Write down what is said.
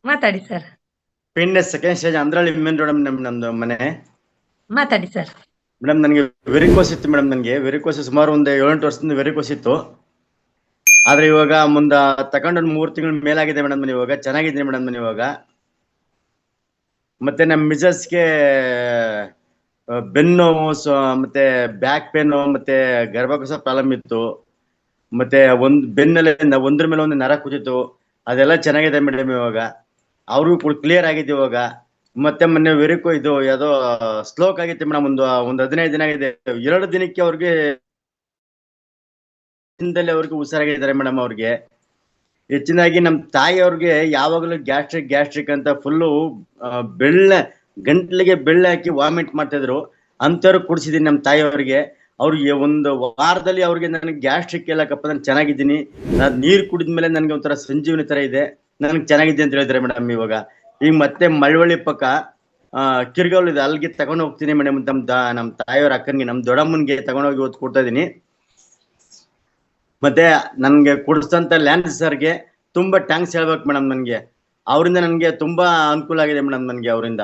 ಮಾತಾಡಿ sir. Pin second stage Andrahalli main road ನಮ್ದು ಮನೆ. ಮಾತಾಡಿ ಸರ್. ಮೇಡಮ್ ನನಗೆ ವೆರಿಕೋಸ್ ಇತ್ತು ಮೇಡಮ್. ನನಗೆ ವೆರಿಕೋಸ್ ಸುಮಾರು ಒಂದು 7-8 ವರ್ಷದಿಂದ ವೆರಿಕೋಸ್ ಇತ್ತು. ಆದ್ರೆ ಇವಾಗ ತಗೊಂಡು ಒಂದು 3 ತಿಂಗಳ ಮೇಲಾಗಿದೆ ಮೇಡಮ್. ಇವಾಗ ಚೆನ್ನಾಗಿದ್ದೀನಿ ಮೇಡಮ್ ನಾನು ಇವಾಗ. ಮತ್ತೆ ನಮ್ಮ ಮಿಸಸ್ಗೆ ಬೆನ್ನು ಮತ್ತೆ ಬ್ಯಾಕ್ ಪೇನ್ ಮತ್ತೆ ಗರ್ಭಕೋಶ ಪ್ರಾಬ್ಲಮ್ ಇತ್ತು. ಮತ್ತೆ ಬೆನ್ನಲ್ಲಿ ಒಂದ್ರ ಮೇಲೆ ಒಂದು ನರ ಕೂತಿತ್ತು. ಅದೆಲ್ಲ ಚೆನ್ನಾಗಿದೆ ಮೇಡಮ್ ಇವಾಗ. ಅವ್ರಿಗೂ ಕ್ಲಿಯರ್ ಆಗಿದೆ ಇವಾಗ. ಮತ್ತೆ ಮೊನ್ನೆ ಇದು ಯಾವುದೋ ಸ್ಲೋಕ್ ಆಗಿತ್ತು ಮೇಡಮ್. ಒಂದು 15 ದಿನ ಆಗಿದೆ. 2 ದಿನಕ್ಕೆ ಅವ್ರಿಗೆ ಹುಷಾರಾಗಿದ್ದಾರೆ ಮೇಡಮ್. ಅವ್ರಿಗೆ ಹೆಚ್ಚಿನಾಗಿ ನಮ್ಮ ತಾಯಿಯವ್ರಿಗೆ ಯಾವಾಗಲೂ ಗ್ಯಾಸ್ಟ್ರಿಕ್ ಅಂತ ಫುಲ್ಲು ಗಂಟ್ಲಿಗೆ ಬೆಳ್ಳೆ ಹಾಕಿ ವಾಮಿಟ್ ಮಾಡ್ತಾ ಇದ್ರು. ಅಂತವ್ರು ಕುಡಿಸಿದೀನಿ ನಮ್ಮ ತಾಯಿಯವ್ರಿಗೆ. ಅವ್ರಿಗೆ ಒಂದು ವಾರದಲ್ಲಿ ಅವ್ರಿಗೆ ನನಗೆ ಗ್ಯಾಸ್ಟ್ರಿಕ್ ಎಲ್ಲಕ್ಕಪ್ಪ ನಾನು ಚೆನ್ನಾಗಿದ್ದೀನಿ, ನಾನು ನೀರು ಕುಡಿದ್ಮೇಲೆ ನನಗೆ ಒಂಥರ ಸಂಜೀವನಿ ತರ ಇದೆ, ನನಗೆ ಚೆನ್ನಾಗಿದೆ ಅಂತ ಹೇಳಿದ್ರೆ ಮೇಡಮ್. ಇವಾಗ ಈಗ ಮತ್ತೆ ಮಳವಳ್ಳಿ ಪಕ್ಕ ಕಿರ್ಗೌಲ್ ಇದೆ, ಅಲ್ಲಿಗೆ ತಗೊಂಡು ಹೋಗ್ತೀನಿ ಮೇಡಮ್. ನಮ್ಮ ತಾಯಿಯವ್ರ ಅಕ್ಕನಿಗೆ, ನಮ್ಮ ದೊಡ್ಡಮ್ಮನಿಗೆ ತಗೊಂಡೋಗಿ ಓದ್ ಕೊಡ್ತಾ ಇದೀನಿ. ಮತ್ತೆ ನನ್ಗೆ ಕೊಡಿಸ್ತಂತ ಲ್ಯಾಂಡ್ ಸರ್ಗೆ ತುಂಬಾ ಟ್ಯಾಂಕ್ಸ್ ಹೇಳ್ಬೇಕು ಮೇಡಮ್. ನನಗೆ ಅವರಿಂದ ನನಗೆ ತುಂಬಾ ಅನುಕೂಲ ಆಗಿದೆ ಮೇಡಮ್. ನನಗೆ ಅವರಿಂದ